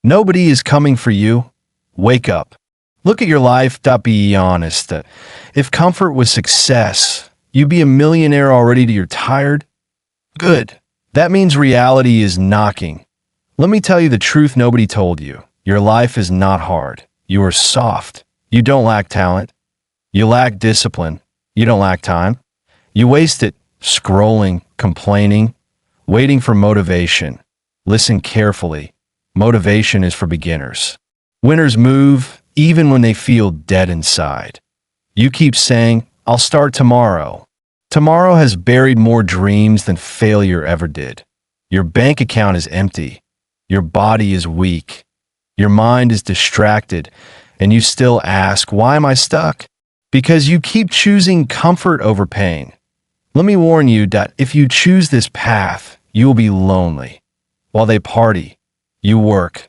Nobody is coming for you. Wake up. Look at your life. Be honest. If comfort was success, you'd be a millionaire already. You're tired? Good. That means reality is knocking. Let me tell you the truth nobody told you. Your life is not hard. You are soft. You don't lack talent. You lack discipline. You don't lack time. You waste it scrolling, complaining, waiting for motivation. Listen carefully. Motivation is for beginners. Winners move even when they feel dead inside. You keep saying, "I'll start tomorrow." Tomorrow has buried more dreams than failure ever did. Your bank account is empty. Your body is weak. Your mind is distracted, and you still ask, "Why am I stuck?" Because you keep choosing comfort over pain. Let me warn you that if you choose this path, you will be lonely. While they party, you work.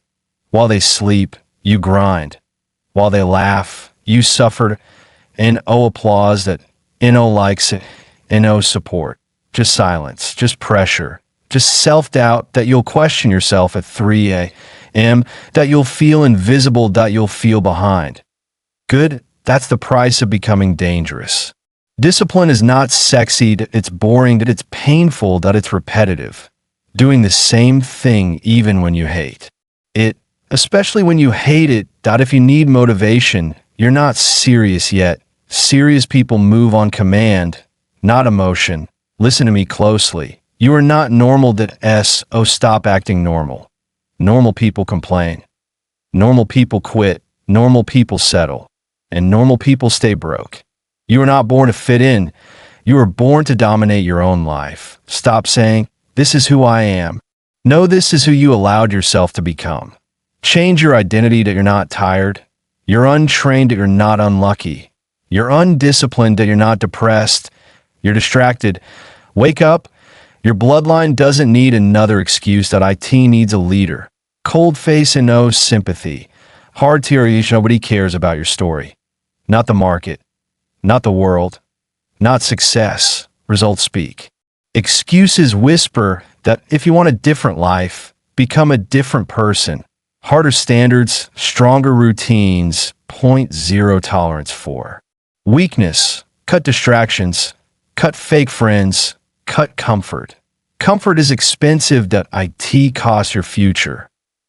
While they sleep, you grind. While they laugh, you suffer. And no applause, that no likes it, and no support. Just silence, just pressure, just self-doubt that you'll question yourself at 3 a.m., that you'll feel invisible, that you'll feel behind. Good, that's the price of becoming dangerous. Discipline is not sexy, that it's boring, that it's painful, that it's repetitive. Doing the same thing even when you hate it, especially when you hate it, that if you need motivation, you're not serious yet. Serious people move on command, not emotion. Listen to me closely. You are not normal. Stop acting normal. Normal people complain. Normal people quit. Normal people settle. And normal people stay broke. You are not born to fit in. You are born to dominate your own life. Stop saying, "This is who I am." No, this is who you allowed yourself to become. Change your identity that you're not tired. You're untrained that you're not unlucky. You're undisciplined that you're not depressed. You're distracted. Wake up. Your bloodline doesn't need another excuse. That IT needs a leader. Cold face and no sympathy. Hard tears. Nobody cares about your story. Not the market. Not the world. Not success. Results speak. Excuses whisper that if you want a different life, become a different person. Harder standards, stronger routines, .0 tolerance for weakness. Cut distractions. Cut fake friends. Cut comfort. Comfort is expensive. That IT costs your future.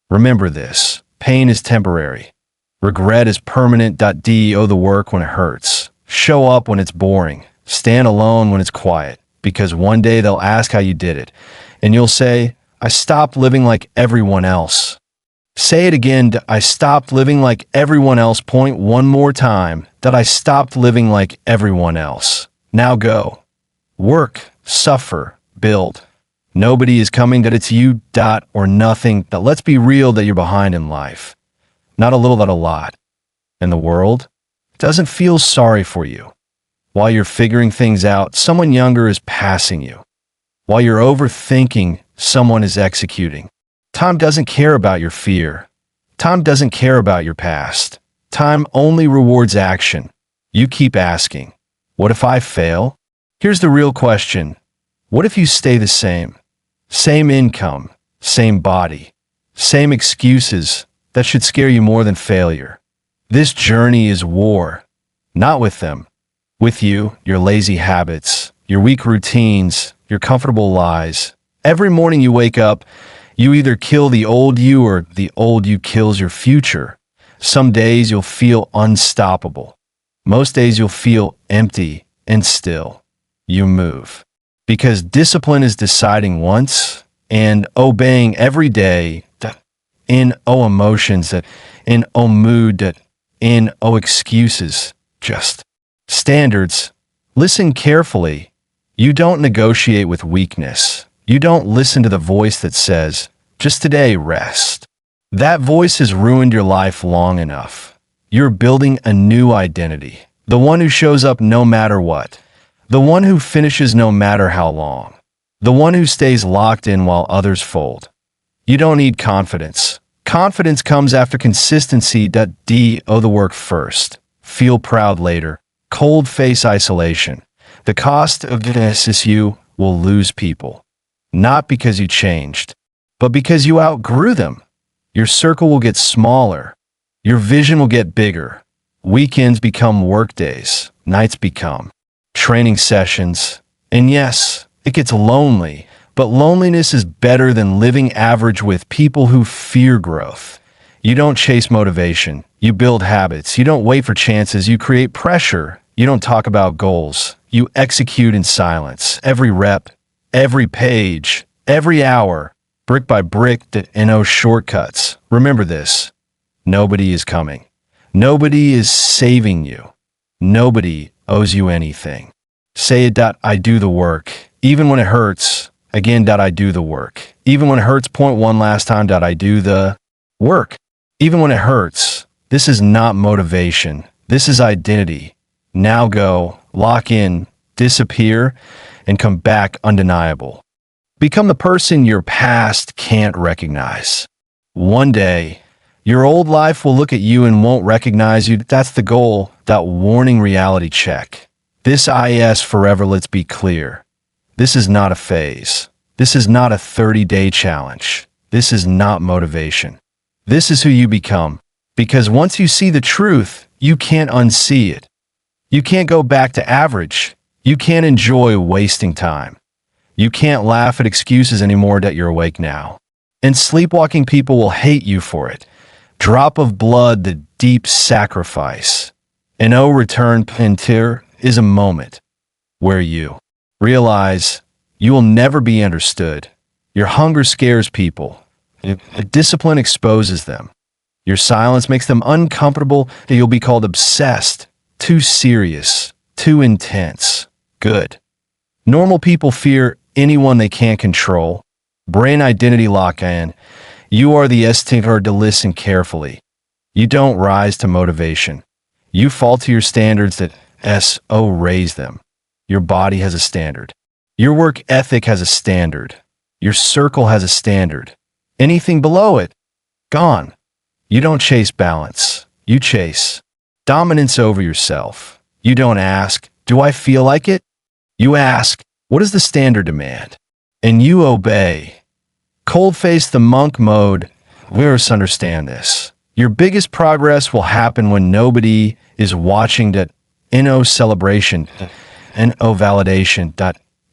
Remember this. Pain is temporary. Regret is permanent. Do the work when it hurts. Show up when it's boring. Stand alone when it's quiet. Because one day they'll ask how you did it. And you'll say, "I stopped living like everyone else." Say it again. I stopped living like everyone else. One more time. That I stopped living like everyone else. Now go. Work, suffer, build. Nobody is coming. That it's you, or nothing. That let's be real, that you're behind in life. Not a little, that a lot. And the world doesn't feel sorry for you. While you're figuring things out, someone younger is passing you. While you're overthinking, someone is executing. Time doesn't care about your fear. Time doesn't care about your past. Time only rewards action. You keep asking, "What if I fail?" Here's the real question. What if you stay the same? Same income, same body, same excuses. That should scare you more than failure. This journey is war. Not with them. With you, your lazy habits, your weak routines, your comfortable lies. Every morning you wake up, you either kill the old you or the old you kills your future. Some days you'll feel unstoppable. Most days you'll feel empty, and still you move. Because discipline is deciding once and obeying every day, that in emotions, that in mood, that in excuses, just standards. Listen carefully. You don't negotiate with weakness. You don't listen to the voice that says, "Just today, rest." That voice has ruined your life long enough. You're building a new identity. The one who shows up no matter what. The one who finishes no matter how long. The one who stays locked in while others fold. You don't need confidence. Confidence comes after consistency. Do the work first. Feel proud later. Cold face isolation. The cost of this is you will lose people. Not because you changed, but because you outgrew them. Your circle will get smaller. Your vision will get bigger. Weekends become work days. Nights become training sessions. And yes, it gets lonely, but loneliness is better than living average with people who fear growth. You don't chase motivation. You build habits. You don't wait for chances. You create pressure. You don't talk about goals. You execute in silence. Every rep, every page, every hour, brick by brick, no shortcuts. Remember this. Nobody is coming. Nobody is saving you. Nobody owes you anything. Say it. I do the work. Even when it hurts. Again. I do the work. Even when it hurts. Point one last time. I do the work. Even when it hurts. This is not motivation. This is identity. Now go, lock in, disappear, and come back undeniable. Become the person your past can't recognize. One day, your old life will look at you and won't recognize you. That's the goal, that warning reality check. This is forever, let's be clear. This is not a phase. This is not a 30-day challenge. This is not motivation. This is who you become. Because once you see the truth, you can't unsee it. You can't go back to average. You can't enjoy wasting time. You can't laugh at excuses anymore that you're awake now. And sleepwalking people will hate you for it. Drop of blood, the deep sacrifice. An return pentir is a moment where you realize you will never be understood. Your hunger scares people. Discipline exposes them. Your silence makes them uncomfortable, and you'll be called obsessed, too serious, too intense. Good. Normal people fear anyone they can't control. Brain identity lock-in. You are the estimator to listen carefully. You don't rise to motivation. You fall to your standards that raise them. Your body has a standard. Your work ethic has a standard. Your circle has a standard. Anything below it, gone. You don't chase balance. You chase dominance over yourself. You don't ask, do I feel like it? You ask, what is the standard demand? And you obey. Cold-face the monk mode. We understand this. Your biggest progress will happen when nobody is watching that no celebration, no validation,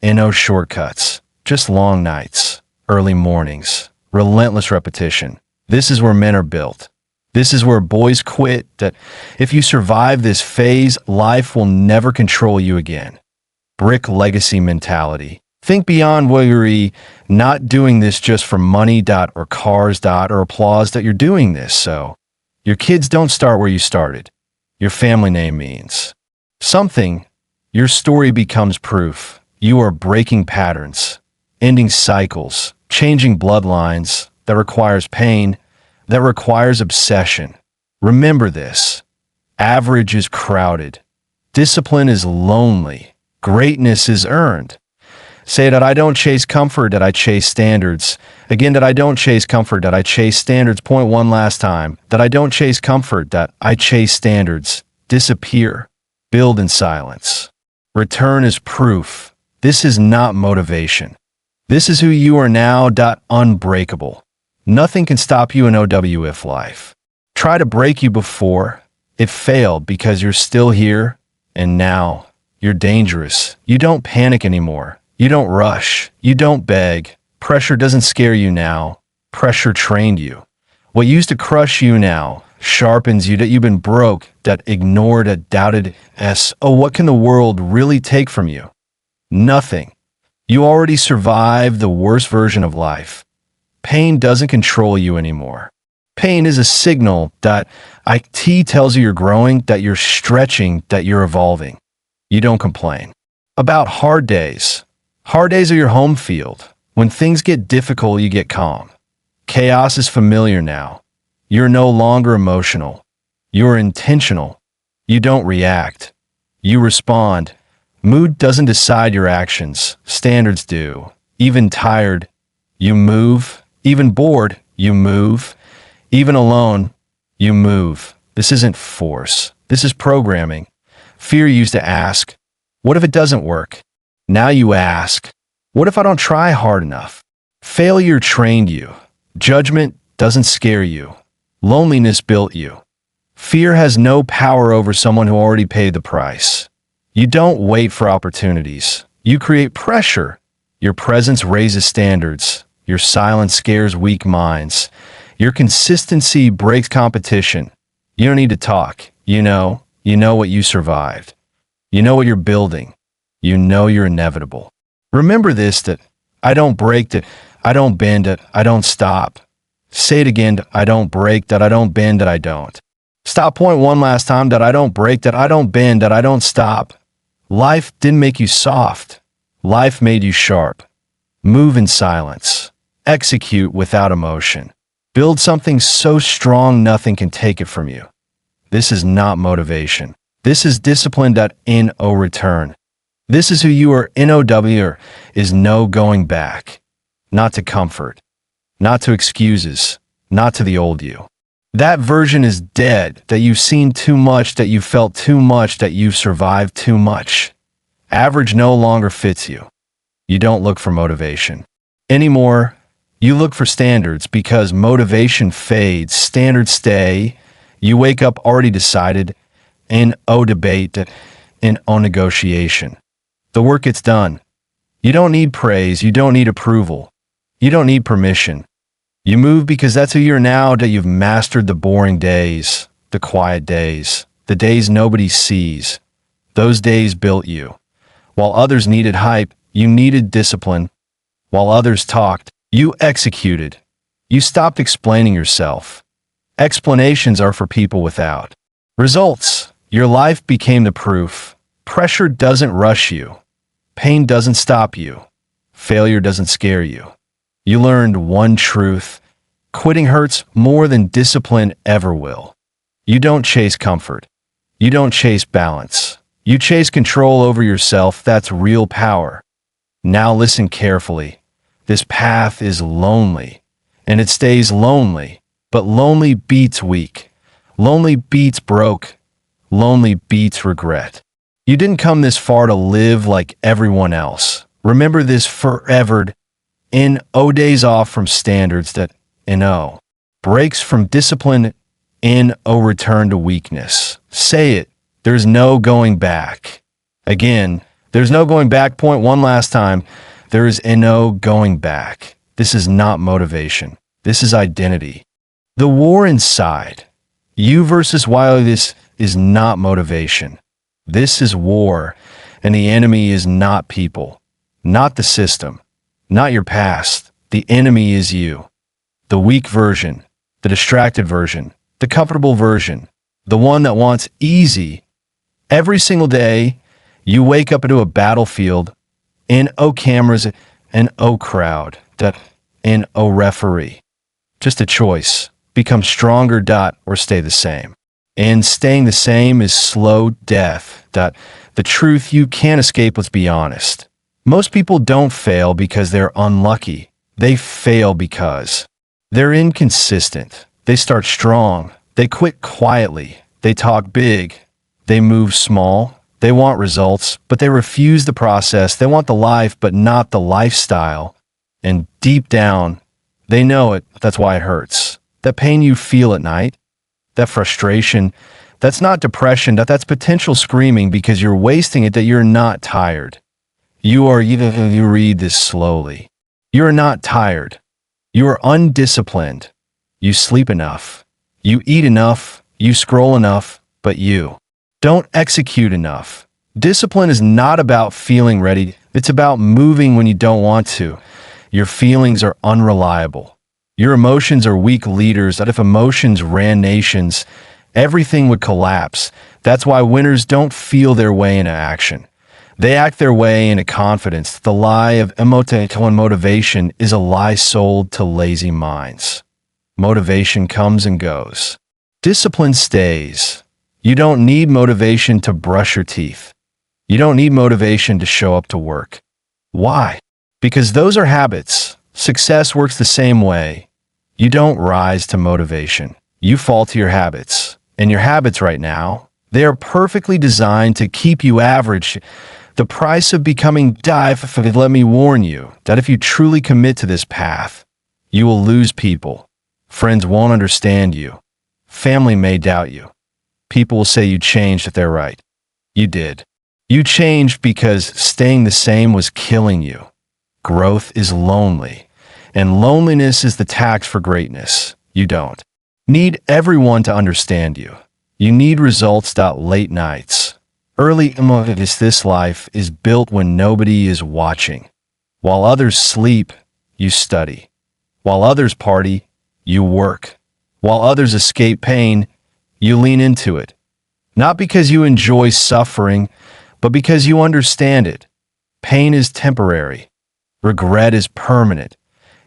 no shortcuts. Just long nights, early mornings, relentless repetition. This is where men are built. This is where boys quit. That if you survive this phase, life will never control you again. Brick legacy mentality. Think beyond worry, not doing this just for money, or cars, or applause, that you're doing this so your kids don't start where you started. Your family name means something. Your story becomes proof. You are breaking patterns, ending cycles, changing bloodlines. That requires pain. That requires obsession. Remember this. Average is crowded. Discipline is lonely. Greatness is earned. Say that I don't chase comfort, that I chase standards. Again, that I don't chase comfort, that I chase standards. Point one last time. That I don't chase comfort, that I chase standards. Disappear. Build in silence. Return is proof. This is not motivation. This is who you are now. Unbreakable. Nothing can stop you in OWF life. Try to break you before. It failed because you're still here, and now you're dangerous. You don't panic anymore. You don't rush. You don't beg. Pressure doesn't scare you now. Pressure trained you. What used to crush you now sharpens you. That you've been broke, that ignored, that doubted. What can the world really take from you? Nothing. You already survived the worst version of life. Pain doesn't control you anymore. Pain is a signal that IT tells you you're growing, that you're stretching, that you're evolving. You don't complain. About hard days. Hard days are your home field. When things get difficult, you get calm. Chaos is familiar now. You're no longer emotional. You're intentional. You don't react. You respond. Mood doesn't decide your actions. Standards do. Even tired, you move. Even bored, you move. Even alone, you move. This isn't force. This is programming. Fear used to ask, what if it doesn't work? Now you ask, what if I don't try hard enough? Failure trained you. Judgment doesn't scare you. Loneliness built you. Fear has no power over someone who already paid the price. You don't wait for opportunities. You create pressure. Your presence raises standards. Your silence scares weak minds. Your consistency breaks competition. You don't need to talk. You know what you survived. You know what you're building. You know you're inevitable. Remember this, that I don't break, that I don't bend, that I don't stop. Say it again, that I don't break, that I don't bend, that I don't. Stop point one last time, that I don't break, that I don't bend, that I don't stop. Life didn't make you soft. Life made you sharp. Move in silence. Execute without emotion. Build something so strong nothing can take it from you. This is not motivation. This is discipline that N-O return. This is who you are. N-O-W is no going back. Not to comfort. Not to excuses. Not to the old you. That version is dead, that you've seen too much, that you felt too much, that you've survived too much. Average no longer fits you. You don't look for motivation anymore. You look for standards, because motivation fades, standards stay. You wake up already decided, N-O debate, N-O negotiation. The work gets done. You don't need praise. You don't need approval. You don't need permission. You move because that's who you're now, that you've mastered the boring days, the quiet days, the days nobody sees. Those days built you. While others needed hype, you needed discipline. While others talked, you executed. You stopped explaining yourself. Explanations are for people without results. Your life became the proof. Pressure doesn't rush you. Pain doesn't stop you. Failure doesn't scare you. You learned one truth. Quitting hurts more than discipline ever will. You don't chase comfort. You don't chase balance. You chase control over yourself. That's real power. Now listen carefully. This path is lonely, and it stays lonely, but lonely beats weak. Lonely beats broke. Lonely beats regret. You didn't come this far to live like everyone else. Remember this forever. N-O days off from standards, that N-O breaks from discipline, N-O return to weakness. Say it. There's no going back. Again, there's no going back. Point one last time. There is N-O going back. This is not motivation. This is identity. The war inside. You versus why. This is not motivation. This is war, and the enemy is not people, not the system, not your past. The enemy is you. The weak version, the distracted version, the comfortable version, the one that wants easy. Every single day, you wake up into a battlefield, N-O cameras, N-O crowd, that N-O referee. Just a choice. Become stronger, or stay the same. And staying the same is slow death. The truth you can't escape, let's be honest. Most people don't fail because they're unlucky. They fail because they're inconsistent. They start strong. They quit quietly. They talk big. They move small. They want results, but they refuse the process. They want the life, but not the lifestyle. And deep down, they know it. That's why it hurts. That pain you feel at night, that frustration, that's not depression, that's potential screaming because you're wasting it, that you're not tired. You read this slowly. You're not tired. You are undisciplined. You sleep enough. You eat enough. You scroll enough, but you don't execute enough. Discipline is not about feeling ready. It's about moving when you don't want to. Your feelings are unreliable. Your emotions are weak leaders, that if emotions ran nations, everything would collapse. That's why winners don't feel their way into action. They act their way into confidence. The lie of motivational motivation is a lie sold to lazy minds. Motivation comes and goes. Discipline stays. You don't need motivation to brush your teeth. You don't need motivation to show up to work. Why? Because those are habits. Success works the same way. You don't rise to motivation. You fall to your habits. And your habits right now, they are perfectly designed to keep you average. The price of becoming let me warn you that if you truly commit to this path, you will lose people. Friends won't understand you. Family may doubt you. People will say you changed if they're right. You did. You changed because staying the same was killing you. Growth is lonely, and loneliness is the tax for greatness. You don't need everyone to understand you. You need results. Late nights. Early this life is built when nobody is watching. While others sleep, you study. While others party, you work. While others escape pain, you lean into it. Not because you enjoy suffering, but because you understand it. Pain is temporary. Regret is permanent.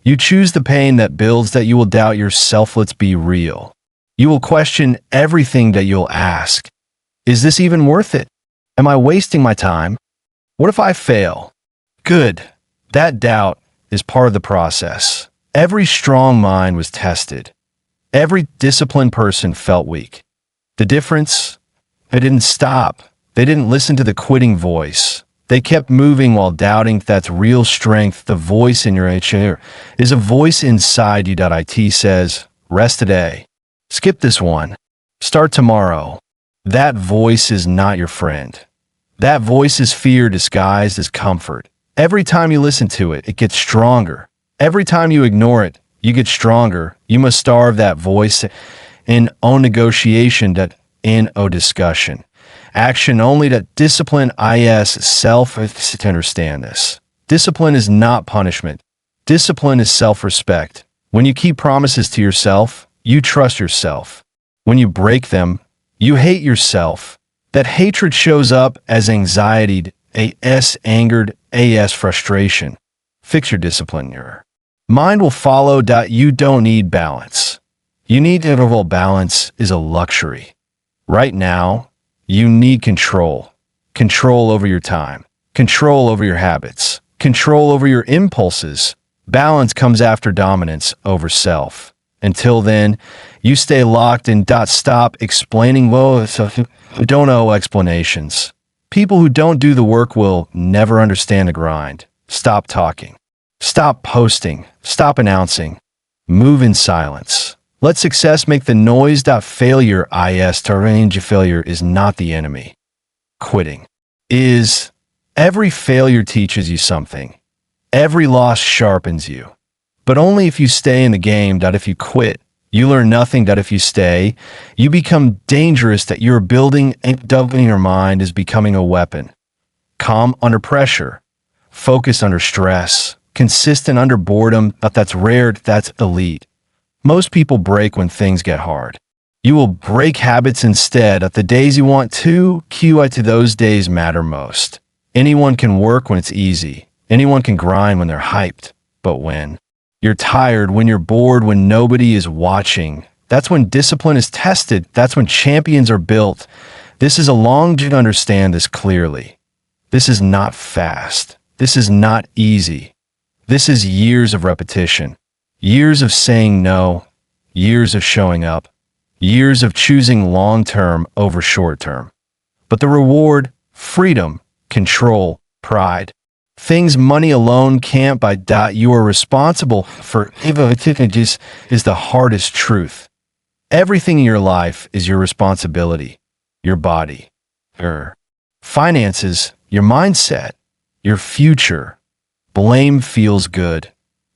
You choose the pain that builds that you will doubt yourself. Let's be real. You will question everything that you'll ask. Is this even worth it? Am I wasting my time? What if I fail? Good. That doubt is part of the process. Every strong mind was tested. Every disciplined person felt weak. The difference? They didn't stop. They didn't listen to the quitting voice. They kept moving while doubting. That's real strength. The voice in your ear is a voice inside you. It says, rest today. Skip this one. Start tomorrow. That voice is not your friend. That voice is fear disguised as comfort. Every time you listen to it, it gets stronger. Every time you ignore it, you get stronger. You must starve that voice in negotiation, that in discussion. Action only, that discipline is self to understand this. Discipline is not punishment. Discipline is self-respect. When you keep promises to yourself, you trust yourself. When you break them, you hate yourself. That hatred shows up as anxiety, angered, frustration. Fix your discipline mirror. Mind will follow. You don't need balance. You need interval. Balance is a luxury. Right now, you need control. Control over your time. Control over your habits. Control over your impulses. Balance comes after dominance over self. Until then, you stay locked in. Stop explaining. Don't owe explanations. People who don't do the work will never understand the grind. Stop talking. Stop posting. Stop announcing. Move in silence. Let success make the noise. Failure to arrange. Failure is not the enemy. Quitting is. Every failure teaches you something. Every loss sharpens you. But only if you stay in the game. If you quit, you learn nothing. If you stay, you become dangerous. You're building and doubling your mind is becoming a weapon. Calm under pressure. Focus under stress. Consistent under boredom. That's rare. That's elite. Most people break when things get hard. You will break habits instead. The days you want to, to those days matter most. Anyone can work when it's easy. Anyone can grind when they're hyped. But when you're tired, when you're bored, when nobody is watching, that's when discipline is tested. That's when champions are built. This is a long journey to understand this clearly. This is not fast. This is not easy. This is years of repetition. Years of saying no. Years of showing up. Years of choosing long-term over short-term. But the reward, freedom, control, pride. Things money alone can't buy. You are responsible for is the hardest truth. Everything in your life is your responsibility. Your body, your finances, your mindset, your future. Blame feels good.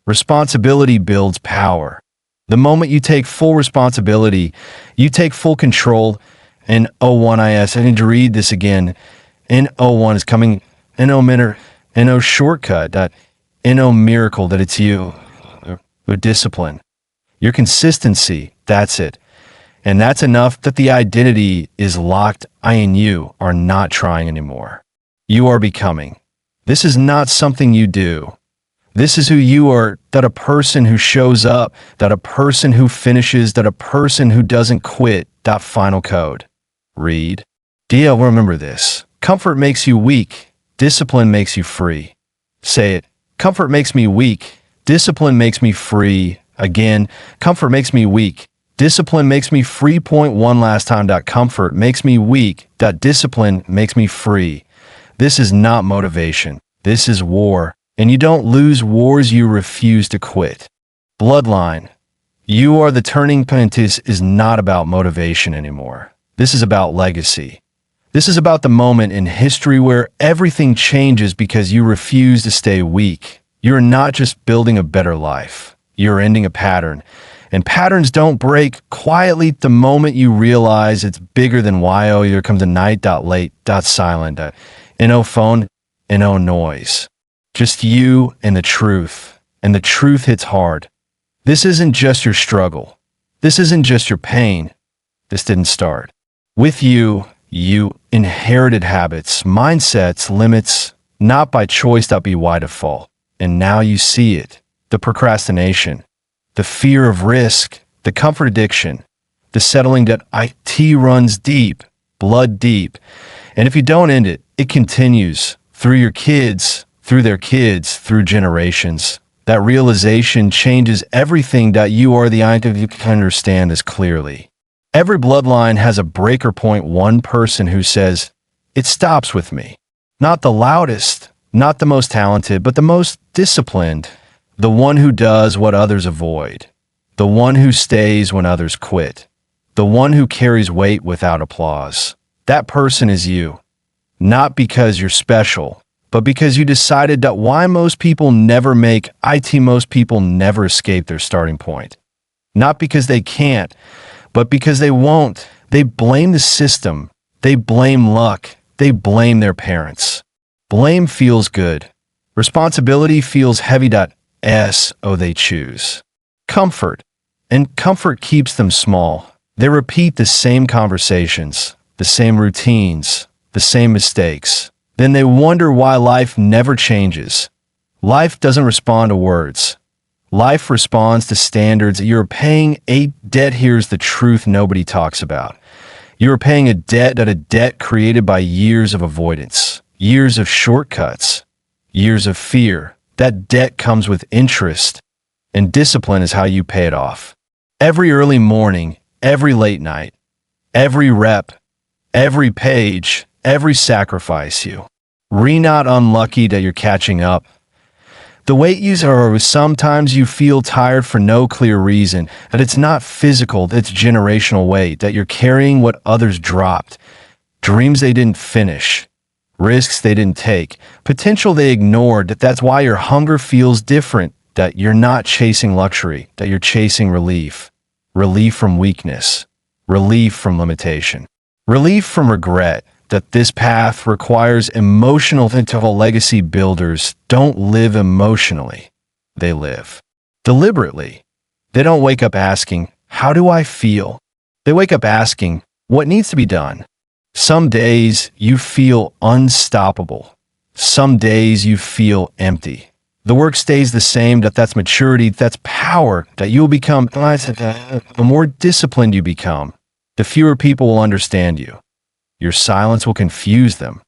Responsibility builds power. The moment you take full responsibility, you take full control. And I need to read this again. N01 is coming. No shortcut, no miracle that it's you. Your discipline. Your consistency, that's it. And that's enough that the identity is locked. I and you are not trying anymore. You are becoming. This is not something you do. This is who you are, that a person who shows up, that a person who finishes, that a person who doesn't quit. That final code. Read. Remember this. Comfort makes you weak. Discipline makes you free. Say it. Comfort makes me weak. Discipline makes me free. Again, comfort makes me weak. Discipline makes me free. Point one last time. Comfort makes me weak. Discipline makes me free. This is not motivation. This is war. And you don't lose wars, you refuse to quit. Bloodline. You are the turning point. This is not about motivation anymore. This is about legacy. This is about the moment in history where everything changes because you refuse to stay weak. You're not just building a better life. You're ending a pattern. And patterns don't break quietly the moment you realize it's bigger than why. Oh, here comes a night, late, silent, no phone, no noise. Just you and the truth. And the truth hits hard. This isn't just your struggle. This isn't just your pain. This didn't start with you. You inherited habits, mindsets, limits, not by choice, that be why default. And now you see it. The procrastination, the fear of risk, the comfort addiction, the settling that IT runs deep, blood deep. And if you don't end it, it continues through your kids, through their kids, through generations. That realization changes everything that you are. The idea you can understand this clearly. Every bloodline has a breaker point, one person who says, it stops with me. Not the loudest, not the most talented, but the most disciplined. The one who does what others avoid. The one who stays when others quit. The one who carries weight without applause. That person is you. Not because you're special, but because you decided that why most people never make IT, most people never escape their starting point. Not because they can't, but because they won't. They blame the system. They blame luck. They blame their parents. Blame feels good. Responsibility feels heavy. So they choose comfort. And comfort keeps them small. They repeat the same conversations, the same routines, the same mistakes. Then they wonder why life never changes. Life doesn't respond to words. Life responds to standards. You're paying a debt. Here's the truth nobody talks about. You're paying a debt created by years of avoidance, years of shortcuts, years of fear. That debt comes with interest, and discipline is how you pay it off. Every early morning, every late night, every rep, every page, every sacrifice you. Not unlucky that you're catching up. The weight you are, sometimes you feel tired for no clear reason, that it's not physical, it's generational weight, that you're carrying what others dropped, dreams they didn't finish, risks they didn't take, potential they ignored. That's why your hunger feels different, that you're not chasing luxury, that you're chasing relief. Relief from weakness, relief from limitation, relief from regret. That this path requires emotional until legacy builders don't live emotionally. They live deliberately. They don't wake up asking, how do I feel? They wake up asking, what needs to be done? Some days you feel unstoppable. Some days you feel empty. The work stays the same. That's maturity. That's power. That you'll become, the more disciplined you become, the fewer people will understand you. Your silence will confuse them.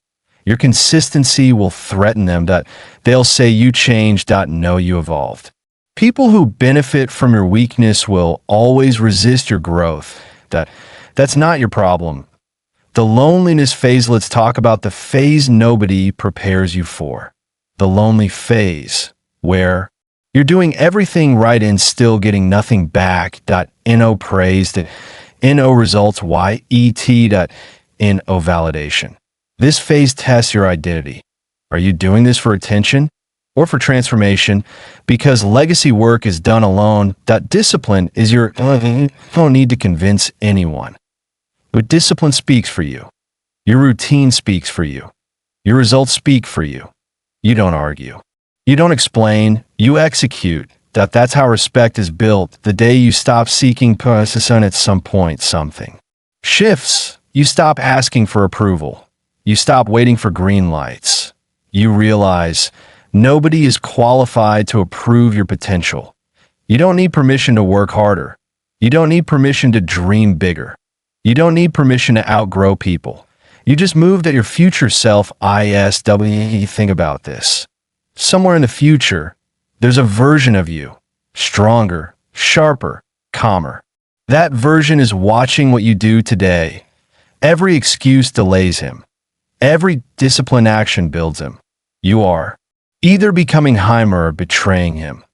Your consistency will threaten them. That they'll say you changed. No, you evolved. People who benefit from your weakness will always resist your growth. That's not your problem. The loneliness phase. Let's talk about the phase nobody prepares you for. The lonely phase, where you're doing everything right and still getting nothing back. No praise. No results. No validation. This phase tests your identity. Are you doing this for attention or for transformation? Because legacy work is done alone. That discipline is you don't need to convince anyone. But discipline speaks for you. Your routine speaks for you. Your results speak for you. You don't argue. You don't explain. You execute. That's how respect is built. The day you stop seeking possession, at some point something shifts. You stop asking for approval. You stop waiting for green lights. You realize nobody is qualified to approve your potential. You don't need permission to work harder. You don't need permission to dream bigger. You don't need permission to outgrow people. You just moved at your future self. Think about this. Somewhere in the future, there's a version of you, stronger, sharper, calmer. That version is watching what you do today. Every excuse delays him. Every disciplined action builds him. You are either becoming him or betraying him.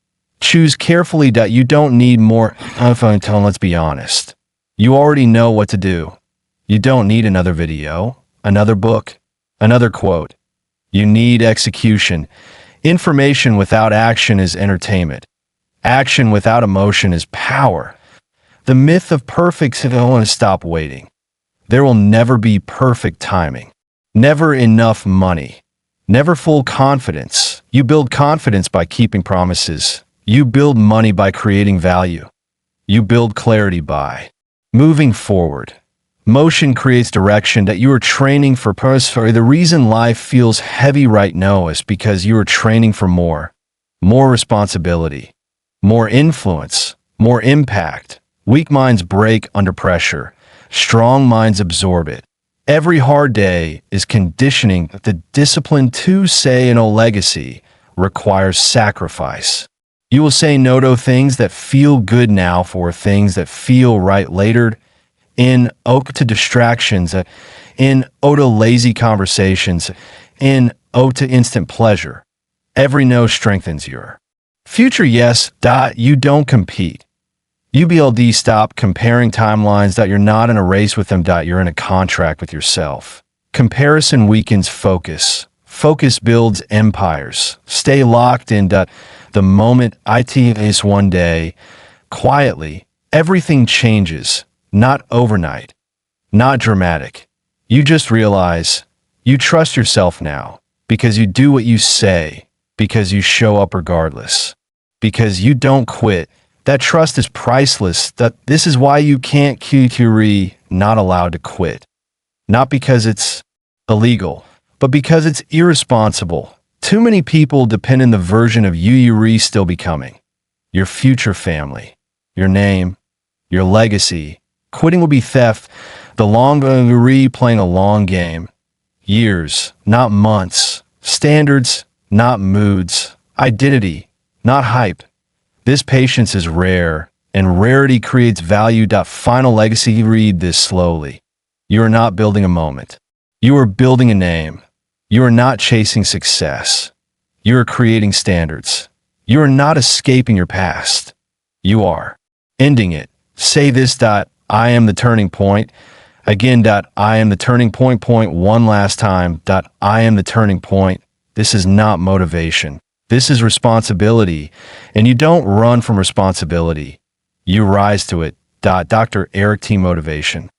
Choose carefully. You don't need more info. Let's be honest. You already know what to do. You don't need another video, another book, another quote. You need execution. Information without action is entertainment. Action without emotion is power. The myth of perfect, I don't want to stop waiting. There will never be perfect timing. Never enough money. Never full confidence. You build confidence by keeping promises. You build money by creating value. You build clarity by moving forward. Motion creates direction that you are training for purpose. The reason life feels heavy right now is because you are training for more. More responsibility. More influence. More impact. Weak minds break under pressure. Strong minds absorb it. Every hard day is conditioning. The discipline to say no legacy requires sacrifice. You will say no to things that feel good now for things that feel right later. In to distractions, in to lazy conversations, in to instant pleasure. Every no strengthens your future. Yes. You don't compete. UBLD, stop comparing timelines. You're not in a race with them. You're in a contract with yourself. Comparison weakens focus. Focus builds empires. Stay locked in. The moment it is one day, quietly, everything changes. Not overnight. Not dramatic. You just realize you trust yourself now because you do what you say, because you show up regardless, because you don't quit. That trust is priceless. This is why you can't not allowed to quit. Not because it's illegal, but because it's irresponsible. Too many people depend on the version of you still becoming. Your future family, your name, your legacy. Quitting will be theft. The long playing a long game. Years, not months. Standards, not moods. Identity, not hype. This patience is rare, and rarity creates value. Final legacy. Read this slowly. You are not building a moment. You are building a name. You are not chasing success. You are creating standards. You are not escaping your past. You are ending it. Say this. I am the turning point. Again. I am the turning point. One last time. I am the turning point. This is not motivation. This is responsibility, and you don't run from responsibility. You rise to it. Dr. Eric T. Motivation.